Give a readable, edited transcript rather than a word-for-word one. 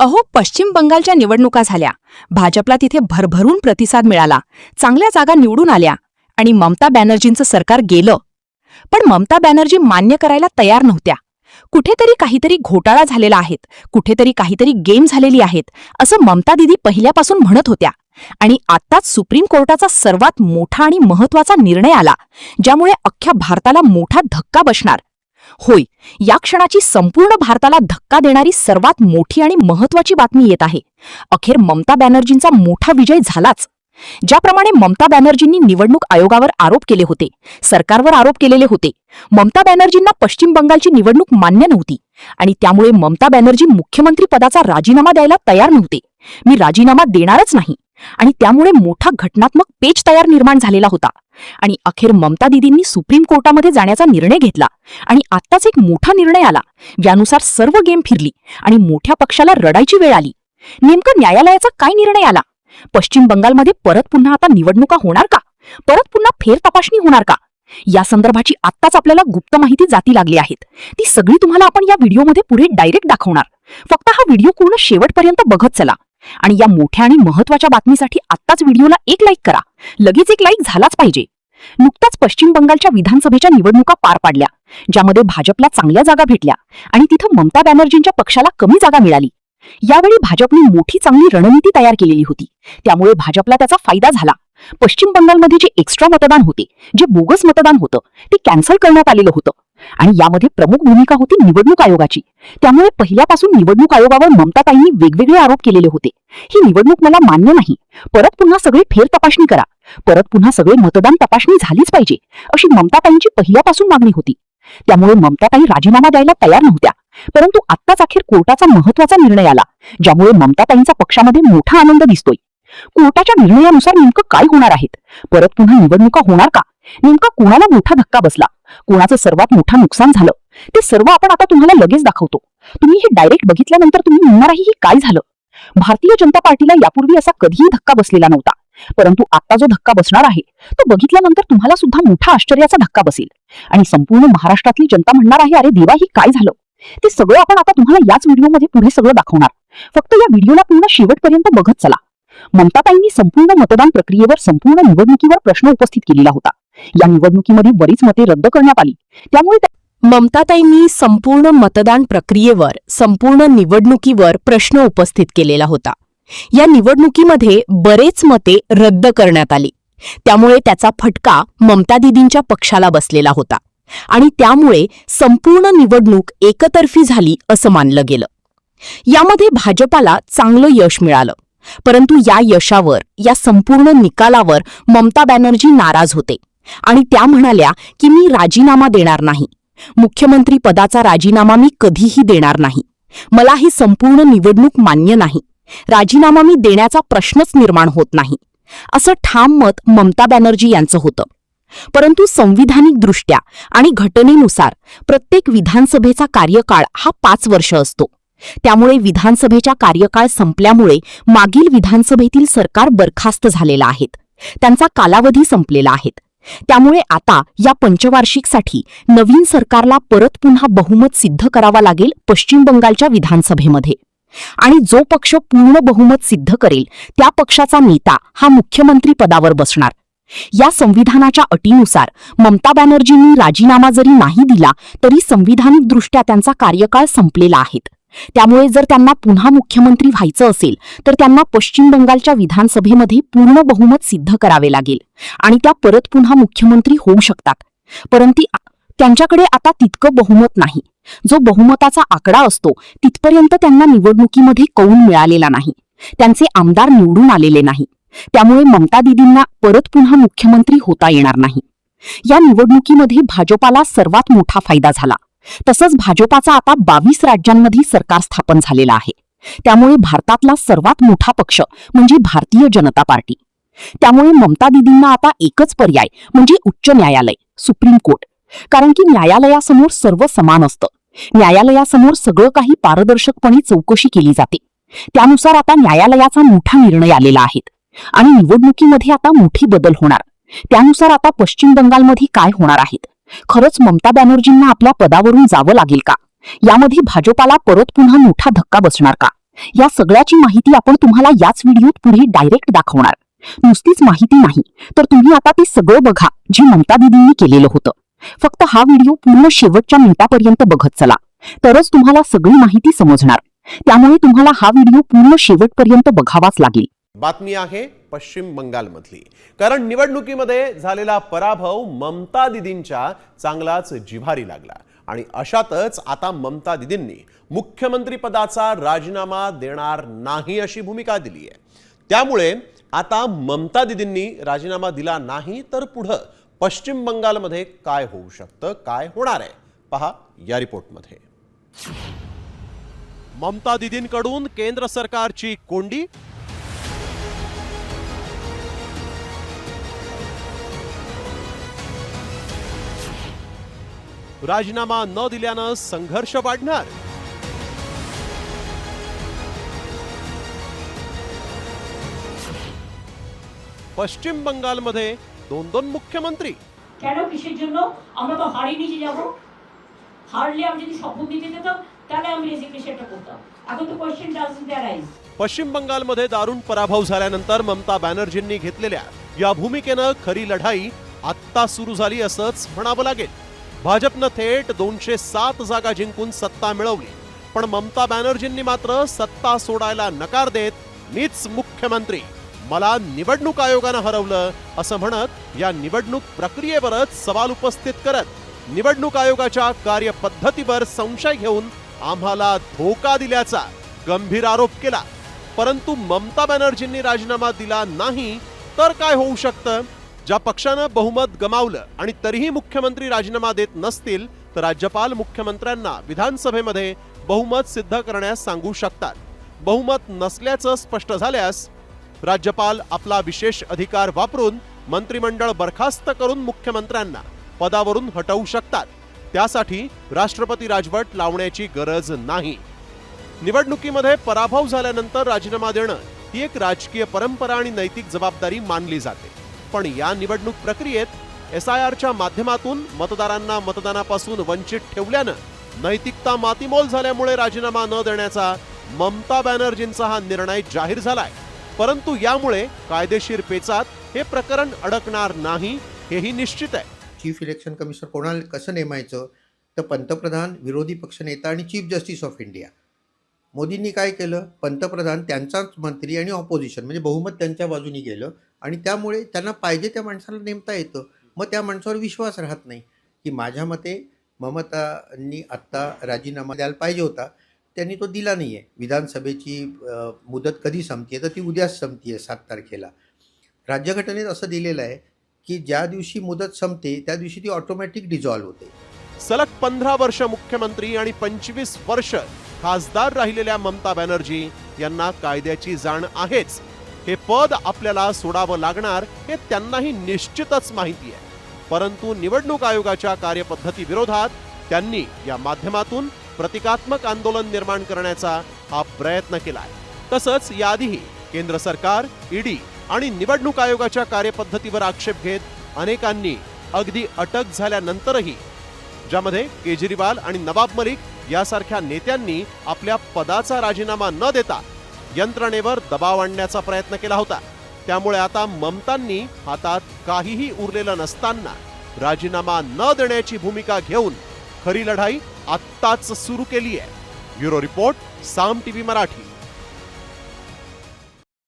अहो, पश्चिम बंगालच्या निवडणुका झाल्या. भाजपला तिथे भरभरून प्रतिसाद मिळाला, चांगल्या जागा निवडून आल्या आणि ममता बॅनर्जींचं सरकार गेलं. पण ममता बॅनर्जी मान्य करायला तयार नव्हत्या. कुठेतरी काहीतरी घोटाळा झालेला आहे, कुठेतरी काहीतरी गेम झालेली आहेत, असं ममता दिदी पहिल्यापासून म्हणत होत्या. आणि आत्ताच सुप्रीम कोर्टाचा सर्वात मोठा आणि महत्त्वाचा निर्णय आला, ज्यामुळे अख्ख्या भारताला मोठा धक्का बसणार. होय, या क्षणाची संपूर्ण भारताला धक्का देणारी सर्वात मोठी आणि महत्त्वाची बातमी येत आहे. अखेर ममता बॅनर्जींचा मोठा विजय झालाच. ज्याप्रमाणे ममता बॅनर्जींनी निवडणूक आयोगावर आरोप केले होते, सरकारवर आरोप केलेले होते, ममता बॅनर्जींना पश्चिम बंगालची निवडणूक मान्य नव्हती आणि त्यामुळे ममता बॅनर्जी मुख्यमंत्री पदाचा राजीनामा द्यायला तयार नव्हते. मी राजीनामा देणारच नाही आणि त्यामुळे मोठा घटनात्मक पेच तयार निर्माण झालेला होता. आणि अखेर ममता दिदींनी सुप्रीम कोर्टामध्ये जाण्याचा निर्णय घेतला आणि आत्ताच एक मोठा निर्णय आला, ज्यानुसार सर्व गेम फिरली आणि मोठ्या पक्षाला रडायची वेळ आली. नेमकं न्यायालयाचा काय निर्णय आला? पश्चिम बंगालमध्ये परत पुन्हा आता निवडणुका होणार का? परत पुन्हा फेर तपासणी होणार का? या संदर्भाची आत्ताच आपल्याला गुप्त माहिती जाती लागली आहेत. ती सगळी तुम्हाला आपण या व्हिडिओमध्ये पुढे डायरेक्ट दाखवणार. फक्त हा व्हिडिओ पूर्ण शेवटपर्यंत बघत चला आणि या मोठ्या आणि महत्त्वाच्या बातमीसाठी आत्ताच व्हिडिओला एक लाईक करा. लगेच एक लाईक झालाच पाहिजे. नुकताच पश्चिम बंगालच्या विधानसभेच्या निवडणुका पार पाडल्या, ज्यामध्ये भाजपला चांगल्या जागा भेटल्या आणि तिथं ममता बॅनर्जींच्या पक्षाला कमी जागा मिळाली. यावेळी भाजपने मोठी चांगली रणनीती तयार केलेली होती, त्यामुळे भाजपला त्याचा फायदा झाला. पश्चिम बंगालमध्ये जे एक्स्ट्रा मतदान होते, जे बोगस मतदान होतं, ते कॅन्सल करण्यात आलेलं होतं आणि यामध्ये प्रमुख भूमिका होती निवडणूक आयोगाची. त्यामुळे पहिल्यापासून निवडणूक आयोगावर ममताताईंनी वेगवेगळे आरोप केलेले होते. ही निवडणूक मला मान्य नाही, परत पुन्हा सगळी फेर तपासणी करा, परत पुन्हा सगळे मतदान तपासणी झालीच पाहिजे, अशी ममताताईंची पहिल्यापासून मागणी होती. त्यामुळे ममताताई राजीनामा द्यायला तयार नव्हत्या. परंतु आत्ताच अखेर कोर्टाचा महत्त्वाचा निर्णय आला, ज्यामुळे ममताताईंचा पक्षामध्ये मोठा आनंद दिसतोय. कोर्टाच्या निर्णयानुसार नेमकं काय होणार आहेत? परत पुन्हा निवडणुका होणार का? नेमका कोणाला मोठा धक्का बसला? कोणाचं सर्वात मोठं नुकसान झालं? ते सर्व आपण आता तुम्हाला लगेच दाखवतो. तुम्ही हे डायरेक्ट बघितल्यानंतर तुम्ही म्हणणार आहे, ही काय झालं? भारतीय जनता पार्टीला यापूर्वी असा कधीही धक्का बसलेला नव्हता, परंतु आता जो धक्का बसणार आहे तो बघितल्यानंतर तुम्हाला सुद्धा मोठा आश्चर्याचा धक्का बसेल आणि संपूर्ण महाराष्ट्रातली जनता म्हणणार आहे, अरे देवा, ही काय झालं? ते सगळं आपण आता तुम्हाला याच व्हिडिओमध्ये पुढे सगळं दाखवणार. फक्त या व्हिडिओला पूर्ण शेवटपर्यंत बघत चला. ममताताईंनी संपूर्ण मतदान प्रक्रियेवर, संपूर्ण निवडणुकीवर प्रश्न उपस्थित केलेला होता. या निवडणुकीमध्ये बरीच मते रद्द करण्यात आली, त्यामुळे ममताताईंनी संपूर्ण मतदान प्रक्रियेवर, संपूर्ण निवडणुकीवर प्रश्न उपस्थित केलेला होता. या निवडणुकीमध्ये बरेच मते रद्द करण्यात आली, त्यामुळे त्याचा फटका ममता दिदींच्या पक्षाला बसलेला होता आणि त्यामुळे संपूर्ण निवडणूक एकतर्फी झाली असं मानलं गेलं. यामध्ये भाजपाला चांगलं यश मिळालं, परंतु या यशावर, या संपूर्ण निकालावर ममता बॅनर्जी नाराज होते आणि त्या म्हणाल्या की मी राजीनामा देणार नाही, मुख्यमंत्री पदाचा राजीनामा मी कधीही देणार नाही, मला ही संपूर्ण निवडणूक मान्य नाही, राजीनामा मी देण्याचा प्रश्नच निर्माण होत नाही, असं ठाम मत ममता बॅनर्जी यांचं होतं. परंतु संविधानिक दृष्ट्या आणि घटनेनुसार प्रत्येक विधानसभेचा कार्यकाळ हा 5 वर्ष असतो. त्यामुळे विधानसभेच्या कार्यकाळ संपल्यामुळे मागील विधानसभेतील सरकार बरखास्त झालेला आहे, त्यांचा कालावधी संपलेला आहे. त्यामुळे आता या पंचवार्षिकसाठी नवीन सरकारला परत पुन्हा बहुमत सिद्ध करावा लागेल पश्चिम बंगालच्या विधानसभेमध्ये आणि जो पक्ष पूर्ण बहुमत सिद्ध करेल त्या पक्षाचा नेता हा मुख्यमंत्री पदावर बसणार. या संविधानाच्या अटीनुसार ममता बॅनर्जींनी राजीनामा जरी नाही दिला तरी संविधानिकदृष्ट्या त्यांचा कार्यकाळ संपलेला आहे. त्यामुळे जर त्यांना पुन्हा मुख्यमंत्री व्हायचं असेल तर त्यांना पश्चिम बंगालच्या विधानसभेमध्ये पूर्ण बहुमत सिद्ध करावे लागेल आणि त्या परत पुन्हा मुख्यमंत्री होऊ शकतात. परंतु त्यांच्याकडे आता तितकं बहुमत नाही. जो बहुमताचा आकडा असतो तिथपर्यंत त्यांना निवडणुकीमध्ये कौल मिळालेला नाही, त्यांचे आमदार निवडून आलेले नाही. त्यामुळे ममता दिदींना परत पुन्हा मुख्यमंत्री होता येणार नाही. या निवडणुकीमध्ये भाजपाला सर्वात मोठा फायदा झाला. तसंच भाजपाचा आता 22 राज्यांमध्ये सरकार स्थापन झालेला आहे. त्यामुळे भारतातला सर्वात मोठा पक्ष म्हणजे भारतीय जनता पार्टी. त्यामुळे ममता दिदींना आता एकच पर्याय म्हणजे उच्च न्यायालय, सुप्रीम कोर्ट. कारण की न्यायालयासमोर सर्व समान असतं. न्यायालयासमोर सगळं काही पारदर्शकपणे चौकशी केली जाते. त्यानुसार आता न्यायालयाचा मोठा निर्णय आलेला आहे आणि निवडणुकीमध्ये आता मोठी बदल होणार. त्यानुसार आता पश्चिम बंगालमध्ये काय होणार आहेत? खरंच ममता बॅनर्जींना आपल्या पदावरून जावं लागेल का? यामध्ये भाजपाला परत पुन्हा मोठा धक्का बसणार का? या सगळ्याची माहिती आपण तुम्हाला याच व्हिडिओत पुढे डायरेक्ट दाखवणार. नुसतीच माहिती नाही तर तुम्ही आता ते सगळं बघा जी ममता दीदींनी केलेलं होतं. फक्त हा व्हिडिओ पूर्ण शेवटच्या मिनिटापर्यंत बघत चला, तरच तुम्हाला सगळी माहिती समजणार. त्यामुळे तुम्हाला हा व्हिडिओ पूर्ण शेवटपर्यंत बघावाच लागेल. बातमी आहे पश्चिम बंगालमधली. कारण निवडणुकीमध्ये झालेला पराभव ममता दीदींच्या चांगलाच जिव्हारी लागला आणि अशातच आता ममता दीदींनी मुख्यमंत्री पदाचा राजीनामा देणार नाही अशी भूमिका दिली आहे. त्यामुळे आता ममता दीदींनी राजीनामा दिला नाही तर पुढे पश्चिम बंगालमध्ये काय होऊ शकतं, काय होणार आहे, पहा या रिपोर्टमध्ये. ममता दीदींकडून केंद्र सरकारची कोंडी. राजीनामा न दिल्यानं संघर्ष वाढणार. पश्चिम बंगालमध्ये दोन दोन मुख्यमंत्री. কেন কিসের জন্য? আমরা তো হারিয়ে নিয়ে যাব। হারলে আমি যদি শপথ নিতে যেতাম তাহলে আমি রেজিগনেশনটা করতাম। এখন তো কোশ্চেন ডাজন্ট अराइज. पश्चिम बंगालमध्ये दारुण पराभव झाल्यानंतर ममता बॅनर्जींनी घेतलेल्या या भूमिकेनं खरी लढाई आत्ता सुरू झाली असंच म्हणावं लागेल. भाजपनं थेट 207 जागा जिंकून सत्ता मिळवली, पण ममता बॅनर्जींनी मात्र सत्ता सोडायला नकार देत मीच मुख्यमंत्री, मला निवडणूक आयोगानं हरवलं असं म्हणत या निवडणूक प्रक्रियेवरच सवाल उपस्थित करत निवडणूक आयोगाच्या कार्यपद्धतीवर संशय घेऊन आम्हाला धोका दिल्याचा गंभीर आरोप केला. परंतु ममता बॅनर्जींनी राजीनामा दिला नाही तर काय होऊ शकतं? ज्या पक्षानं बहुमत गमावलं आणि तरीही मुख्यमंत्री राजीनामा देत नसतील तर राज्यपाल मुख्यमंत्र्यांना विधानसभेमध्ये बहुमत सिद्ध करण्यास सांगू शकतात. बहुमत नसल्याचं स्पष्ट झाल्यास राज्यपाल आपला विशेष अधिकार वापरून मंत्रिमंडळ बरखास्त करून मुख्यमंत्र्यांना पदावरून हटवू शकतात. त्यासाठी राष्ट्रपती राजवट लावण्याची गरज नाही. निवडणुकीमध्ये पराभव झाल्यानंतर राजीनामा देणं ही एक राजकीय परंपरा आणि नैतिक जबाबदारी मानली जाते. पण या निवडणूक प्रक्रियेत SIRच्या माध्यमातून मतदारांना मतदानापासून वंचित ठेवल्यानं नैतिकता मातीमोल झाल्यामुळे राजीनामा न देण्याचा ममता बॅनर्जींचा हा निर्णय जाहीर झालाय. परंतु यामुळे कायदेशीर पेचात हे प्रकरण अडकणार नाही हेही निश्चित आहे. चीफ इलेक्शन कमिशनर कोणाला कसं नेमायचं तर पंतप्रधान, विरोधी पक्षनेता आणि चीफ जस्टिस ऑफ इंडिया. मोदींनी काय केलं, पंतप्रधान त्यांचाच मंत्री आणि ऑपोजिशन म्हणजे बहुमत त्यांच्या बाजूनी गेलं आणि त्यामुळे त्यांना पाहिजे त्या माणसाला नेमता येतं. मग त्या माणसावर विश्वास राहत नाही की माझ्या मते ममतांनी आत्ता राजीनामा द्यायला पाहिजे होता, त्यांनी तो दिला नाही आहे. विधानसभेची मुदत कधी संपते तर ती उद्याच संपते आहे 7 तारखेला. राज्यघटनेत असं दिलेलं आहे की ज्या दिवशी मुदत संपते त्या दिवशी ती ऑटोमॅटिक डिझॉल्व्ह होते. सलग 15 वर्ष मुख्यमंत्री आणि 25 वर्ष खासदार राहिलेल्या ममता बॅनर्जी यांना कायद्याची जाण आहेच. हे पद आपल्याला सोडावं लागणार हे त्यांनाही निश्चितच माहिती आहे. परंतु निवडणूक आयोगाच्या कार्यपद्धती विरोधात त्यांनी या माध्यमातून प्रतिकात्मक आंदोलन निर्माण करण्याचा हा प्रयत्न केलाय. तसंच याआधीही केंद्र सरकार, ईडी आणि निवडणूक आयोगाच्या कार्यपद्धतीवर आक्षेप घेत अनेकांनी अगदी अटक झाल्यानंतरही, ज्यामध्ये केजरीवाल आणि नवाब मलिक यासारख्या नेत्यांनी आपल्या पदाचा राजीनामा न देता यंत्रणेवर दबाव आणण्याचा प्रयत्न केला होता. त्यामुळे आता ममतांनी हातात काहीही उरलेलं नसताना राजीनामा न देण्याची भूमिका घेऊन खरी लढाई आत्ताच सुरू केली आहे. ब्युरो रिपोर्ट, साम टीव्ही मराठी.